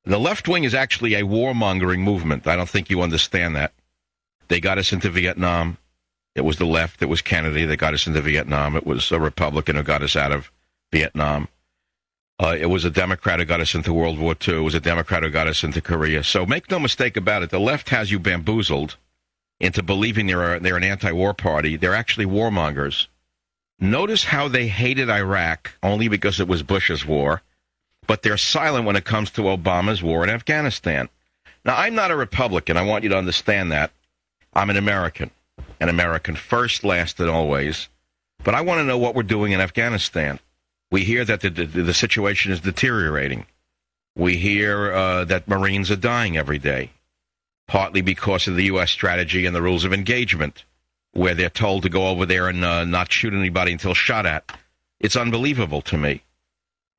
The left wing is actually a warmongering movement. I don't think you understand that. They got us into Vietnam. It was the left. It was Kennedy that got us into Vietnam. It was a Republican who got us out of Vietnam. It was a Democrat who got us into World War II. It was a Democrat who got us into Korea. So make no mistake about it. The left has you bamboozled into believing they're an anti-war party. They're actually warmongers. Notice how they hated Iraq only because it was Bush's war, but they're silent when it comes to Obama's war in Afghanistan. Now, I'm not a Republican. I want you to understand that. I'm an American first, last, and always. But I want to know what we're doing in Afghanistan. We hear that the situation is deteriorating. We hear that Marines are dying every day, partly because of the U.S. strategy and the rules of engagement, where they're told to go over there and not shoot anybody until shot at. It's unbelievable to me.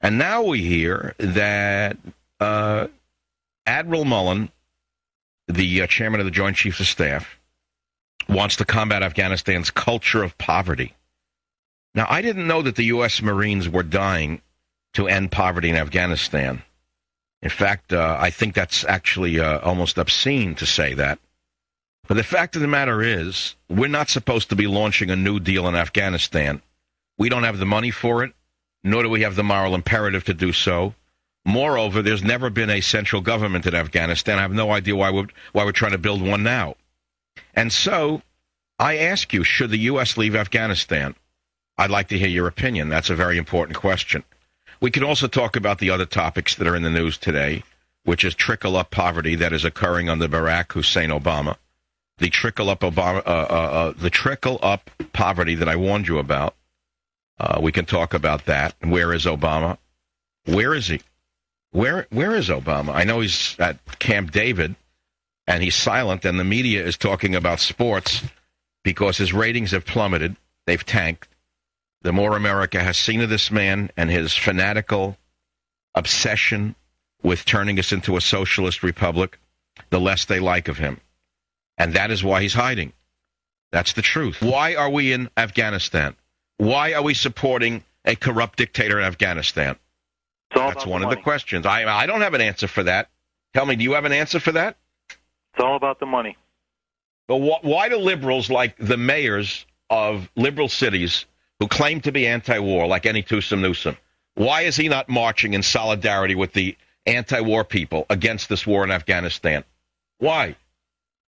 And now we hear that Admiral Mullen, the chairman of the Joint Chiefs of Staff, wants to combat Afghanistan's culture of poverty. Now, I didn't know that the U.S. Marines were dying to end poverty in Afghanistan. In fact, I think that's actually almost obscene to say that. But the fact of the matter is, we're not supposed to be launching a new deal in Afghanistan. We don't have the money for it, nor do we have the moral imperative to do so. Moreover, there's never been a central government in Afghanistan. I have no idea why we're trying to build one now. And so, I ask you, should the U.S. leave Afghanistan? I'd like to hear your opinion. That's a very important question. We can also talk about the other topics that are in the news today, which is trickle-up poverty that is occurring under Barack Hussein Obama. The trickle-up poverty that I warned you about. We can talk about that. Where is Obama? Where is he? Where is Obama? I know he's at Camp David, and he's silent, and the media is talking about sports because his ratings have plummeted. They've tanked. The more America has seen of this man and his fanatical obsession with turning us into a socialist republic, the less they like of him. And that is why he's hiding. That's the truth. Why are we in Afghanistan? Why are we supporting a corrupt dictator in Afghanistan? That's one of the questions. I don't have an answer for that. Tell me, do you have an answer for that? It's all about the money. But why do liberals, like the mayors of liberal cities who claim to be anti-war, like any Newsom, why is he not marching in solidarity with the anti-war people against this war in Afghanistan? Why?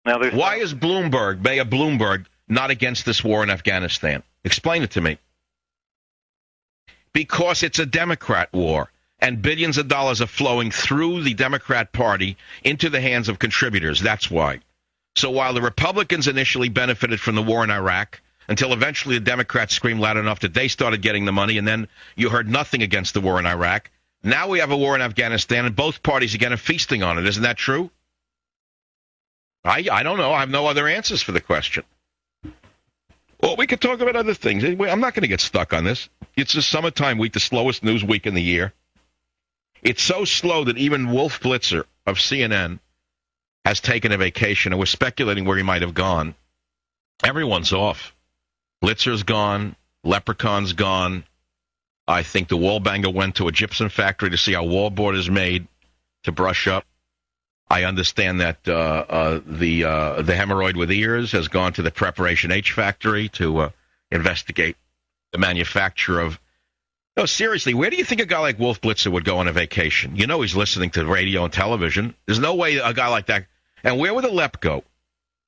Why is Mayor Bloomberg, not against this war in Afghanistan? Explain it to me. Because it's a Democrat war, and billions of dollars are flowing through the Democrat Party into the hands of contributors. That's why. So while the Republicans initially benefited from the war in Iraq, until eventually the Democrats screamed loud enough that they started getting the money, and then you heard nothing against the war in Iraq. Now we have a war in Afghanistan, and both parties again are feasting on it. Isn't that true? I don't know. I have no other answers for the question. Well, we could talk about other things. I'm not going to get stuck on this. It's the summertime week, the slowest news week in the year. It's so slow that even Wolf Blitzer of CNN has taken a vacation, and we're speculating where he might have gone. Everyone's off. Blitzer's gone. Leprechaun's gone. I think the wallbanger went to a gypsum factory to see how wallboard is made to brush up. I understand that the hemorrhoid with ears has gone to the Preparation H factory to investigate the manufacture of... No, seriously, where do you think a guy like Wolf Blitzer would go on a vacation? You know he's listening to radio and television. There's no way a guy like that... And where would a Lep go?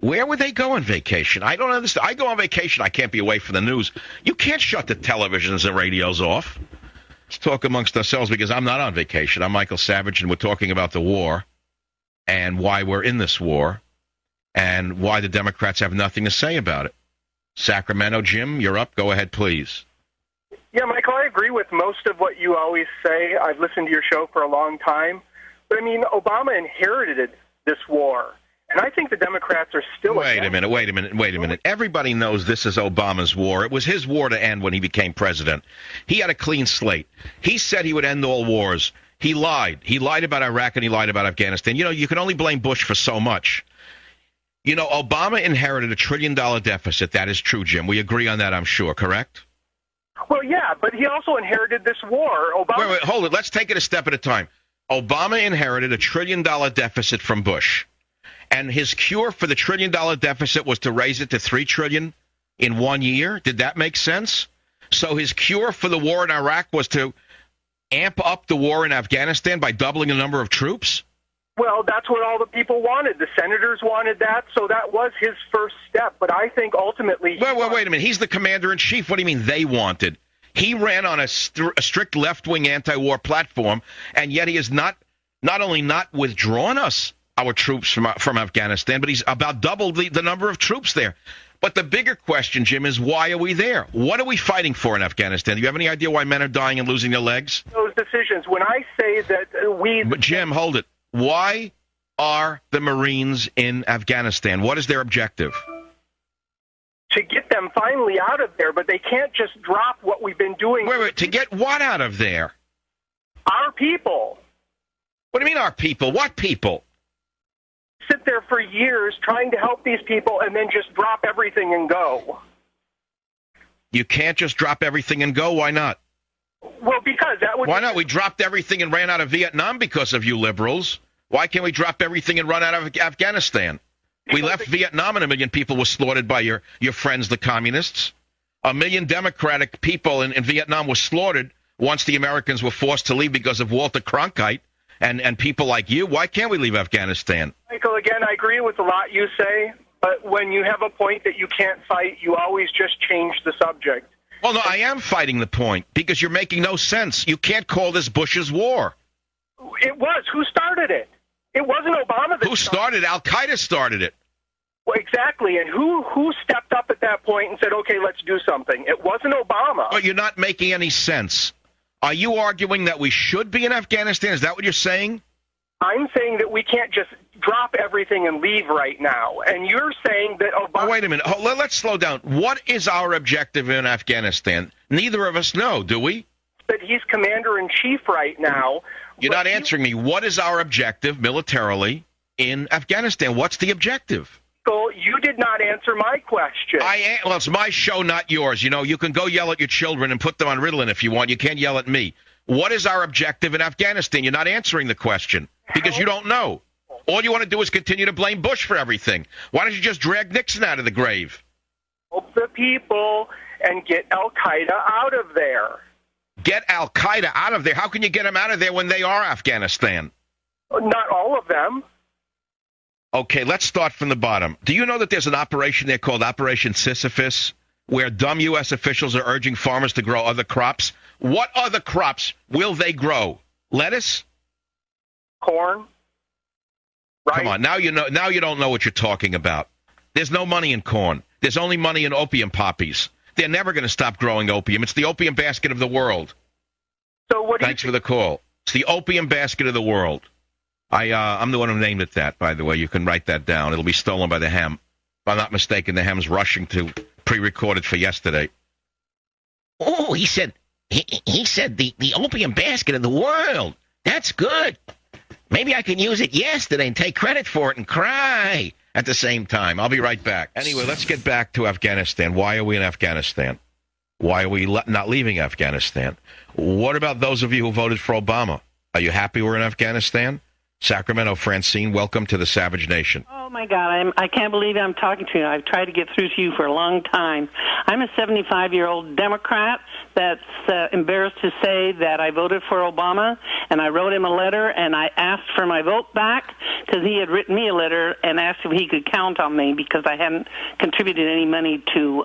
Where would they go on vacation? I don't understand. I go on vacation. I can't be away from the news. You can't shut the televisions and radios off. Let's talk amongst ourselves because I'm not on vacation. I'm Michael Savage, and we're talking about the war and why we're in this war and why the Democrats have nothing to say about it. Sacramento, Jim, you're up. Go ahead, please. Yeah, Michael, I agree with most of what you always say. I've listened to your show for a long time. But, I mean, Obama inherited this war. And I think the Democrats are still... Wait a minute. Everybody knows this is Obama's war. It was his war to end when he became president. He had a clean slate. He said he would end all wars. He lied. He lied about Iraq and he lied about Afghanistan. You know, you can only blame Bush for so much. You know, Obama inherited $1 trillion deficit. That is true, Jim. We agree on that, I'm sure, correct? Well, yeah, but he also inherited this war. Wait, hold it. Let's take it a step at a time. Obama inherited a $1 trillion deficit from Bush. And his cure for the $1 trillion deficit was to raise it to $3 trillion in 1 year. Did that make sense? So his cure for the war in Iraq was to amp up the war in Afghanistan by doubling the number of troops? Well, that's what all the people wanted. The senators wanted that, so that was his first step. But I think ultimately... Well, wait a minute. He's the commander-in-chief. What do you mean they wanted? He ran on a strict left-wing anti-war platform, and yet he has not only not withdrawn our troops from Afghanistan, but he's about doubled the number of troops there. But the bigger question, Jim, is why are we there? What are we fighting for in Afghanistan? Do you have any idea why men are dying and losing their legs? Those decisions. When I say that we... But Jim, hold it. Why are the Marines in Afghanistan? What is their objective? To get them finally out of there, but they can't just drop what we've been doing. Wait, to get what out of there? Our people. What do you mean our people? What people? Sit there for years trying to help these people and then just drop everything and go. You can't just drop everything and go. Why not? Well, because that would... Why not? We dropped everything and ran out of Vietnam because of you liberals. Why can't we drop everything and run out of Afghanistan? We left Vietnam and 1 million people were slaughtered by your friends, the communists. 1 million Democratic people in Vietnam were slaughtered once the Americans were forced to leave because of Walter Cronkite and people like you. Why can't we leave Afghanistan? Michael, again, I agree with a lot you say, but when you have a point that you can't fight, you always just change the subject. Well, no, I am fighting the point because you're making no sense. You can't call this Bush's war. It was. Who started it? It wasn't Obama that started it. Al-Qaeda started it. Well, exactly. And who stepped up at that point and said, okay, let's do something? It wasn't Obama. But you're not making any sense. Are you arguing that we should be in Afghanistan? Is that what you're saying? I'm saying that we can't just drop everything and leave right now. And you're saying that Obama... Oh, wait a minute. Let's slow down. What is our objective in Afghanistan? Neither of us know, do we? That he's commander-in-chief right now. You're not answering me. What is our objective militarily in Afghanistan? What's the objective? You did not answer my question. Well, it's my show, not yours. You know, you can go yell at your children and put them on Ritalin if you want. You can't yell at me. What is our objective in Afghanistan? You're not answering the question because you don't know. All you want to do is continue to blame Bush for everything. Why don't you just drag Nixon out of the grave? Help the people and get Al-Qaeda out of there. Get Al-Qaeda out of there? How can you get them out of there when they are Afghanistan? Not all of them. Okay, let's start from the bottom. Do you know that there's an operation there called Operation Sisyphus, where dumb U.S. officials are urging farmers to grow other crops? What other crops will they grow? Lettuce? Corn? Rice? Come on, now you know. Now you don't know what you're talking about. There's no money in corn. There's only money in opium poppies. They're never going to stop growing opium. It's the opium basket of the world. So what? Thanks for the call. It's the opium basket of the world. I'm the one who named it that, by the way. You can write that down. It'll be stolen by the Hem. If I'm not mistaken, the Hem's rushing to pre-recorded for yesterday. Oh, he said the opium basket of the world. That's good. Maybe I can use it yesterday and take credit for it and cry at the same time. I'll be right back. Anyway, let's get back to Afghanistan. Why are we in Afghanistan? Why are we not leaving Afghanistan? What about those of you who voted for Obama? Are you happy we're in Afghanistan? Sacramento, Francine, welcome to the Savage Nation. Oh, my God, I can't believe I'm talking to you. I've tried to get through to you for a long time. I'm a 75-year-old Democrat that's embarrassed to say that I voted for Obama, and I wrote him a letter, and I asked for my vote back because he had written me a letter and asked if he could count on me because I hadn't contributed any money to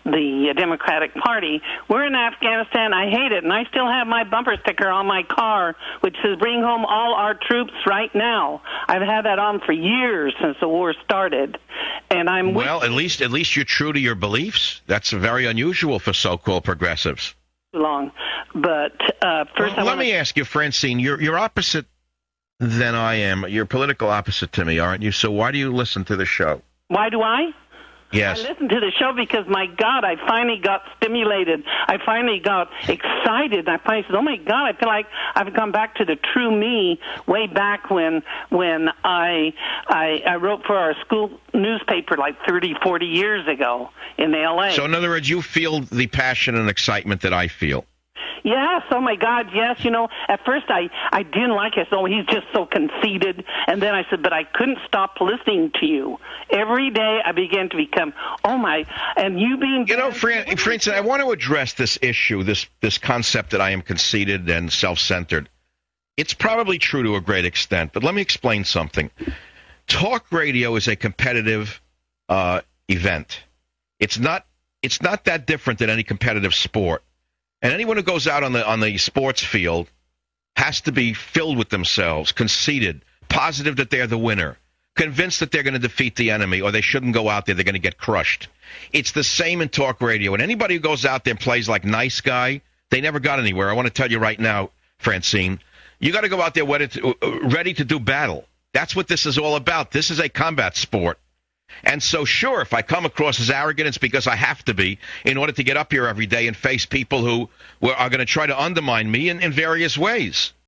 the Democratic Party. We're in Afghanistan. I hate it, and I still have my bumper sticker on my car, which says, "Bring home all our troops right now." I've had that on for years since the war started, and I'm well. At least you're true to your beliefs. That's very unusual for so-called progressives. Long, but first, let me ask you, Francine. You're opposite than I am. You're political opposite to me, aren't you? So why do you listen to the show? Why do I? Yes. I listened to the show because, my God, I finally got stimulated. I finally got excited. I finally said, oh, my God, I feel like I've gone back to the true me way back when I wrote for our school newspaper like 30, 40 years ago in L.A. So, in other words, you feel the passion and excitement that I feel. Yes, oh my God, yes. You know, at first I didn't like it. So he's just so conceited. And then I said, but I couldn't stop listening to you. Every day I began to become, oh my, and you being... You know, Francis, I want to address this issue, this concept that I am conceited and self-centered. It's probably true to a great extent, but let me explain something. Talk radio is a competitive event. It's not that different than any competitive sport. And anyone who goes out on the sports field has to be filled with themselves, conceited, positive that they're the winner, convinced that they're going to defeat the enemy, or they shouldn't go out there, they're going to get crushed. It's the same in talk radio. And anybody who goes out there and plays like nice guy, they never got anywhere. I want to tell you right now, Francine, you got to go out there ready to do battle. That's what this is all about. This is a combat sport. And so, sure, if I come across as arrogant, it's because I have to be in order to get up here every day and face people who are going to try to undermine me in various ways.